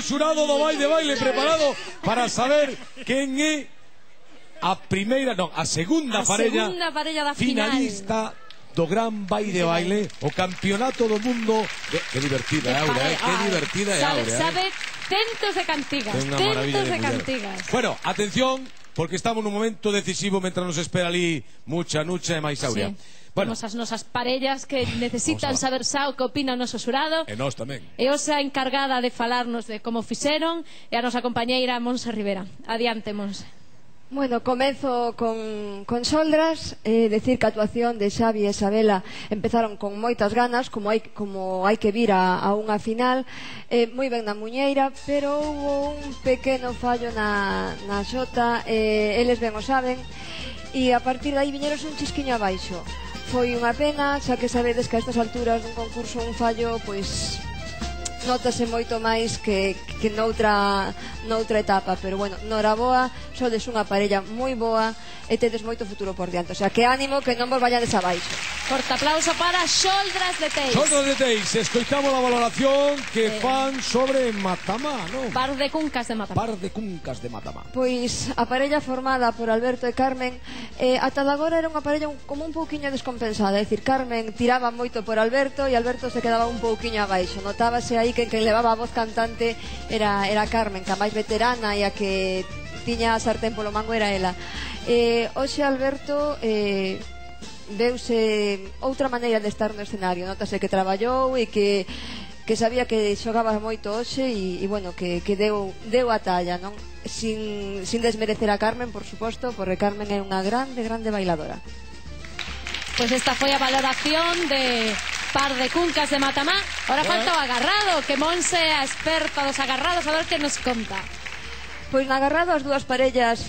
Xurado do Vai de Baile preparado para saber quen é a primeira, non, a segunda parella da finalista do Gran Vai de Baile, o campeonato do mundo que divertida é Aura, que divertida é Aura. Sabe centos de cantigas, centos de cantigas. Bueno, atención, porque estamos nun momento decisivo mentre nos espera ali mucha nucha e máis Aurea. Bueno, temos as nosas parellas que necesitan saber xa o que opina o noso xurado. E nós tamén. E hoxa encargada de falarnos de como fixeron é a nosa compañeira Monse Rivera. Adiante, Monse. Bueno, comezo con Xoldras, decir que a actuación de Xavi e Isabela empezaron con moitas ganas, como hai que vir a unha final, moi ben na muñeira, pero houve un pequeno fallo na xota, eles ben o saben, e a partir de aí viñeros un chisquiño abaixo. Foi unha pena, xa que sabedes que a estas alturas dun concurso un fallo, pois notase moito máis que noutra etapa, pero bueno, noraboa, sodes unha parella moi boa e tedes moito futuro por diante, o sea, que ánimo, que non vos vayades abaixo. Forte aplauso para Xoldras de Teis. Xoldras de Teis, escoitamos a valoración que fan sobre Matamá, non? Par de cuncas de Matamá. Par de cuncas de Matamá. Pois a parella formada por Alberto e Carmen, ata de agora era unha parella como un pouquiño descompensada, é dicir, Carmen tiraba moito por Alberto e Alberto se quedaba un pouquiño abaixo, notábase aí que quen levaba a voz cantante era Carmen, que a máis veterana e a que tiña a sartén polo mango era ela. Hoxe Alberto veuse outra maneira de estar no escenario, notase que traballou e que sabía que xogaba moito hoxe e bueno, que deu a talla, non? Sin desmerecer a Carmen, por suposto, porque Carmen é unha grande bailadora. Pois esta foi a valoración de Par de cuncas de Matamá. Ahora falta o agarrado, que Monse é a experta dos agarrados, a ver que nos conta. Pois na agarrado as dúas parellas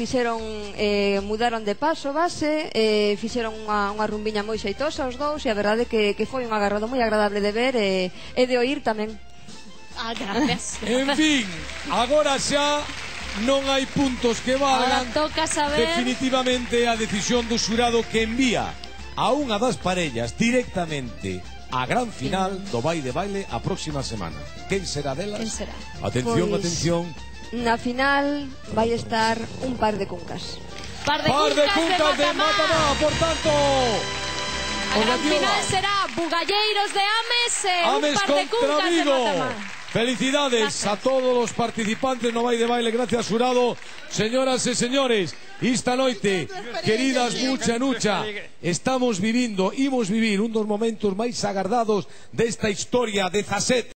mudaron de paso base, fixeron unha rumbiña moi xeitosa os dous, e a verdade que foi un agarrado moi agradable de ver e de oír tamén. Gracias. En fin, agora xa non hai puntos que valgan. Ahora toca saber definitivamente a decisión do xurado que envía a unha das parellas directamente a gran final do Vai de Baile a próxima semana. Quen será delas? Quen será? Atención, Pois, atención. Na final vai estar un par de cuncas. Par de cuncas de Matamá. Por tanto, a gran final será Bugalleiros de Ames e un par de cuncas de Matamá. Felicidades a todos os participantes no Vai de Baile. Gracias, xurado. Señoras e señores, esta noite, queridas mucha nucha, imos vivir un dos momentos máis agardados desta historia. 17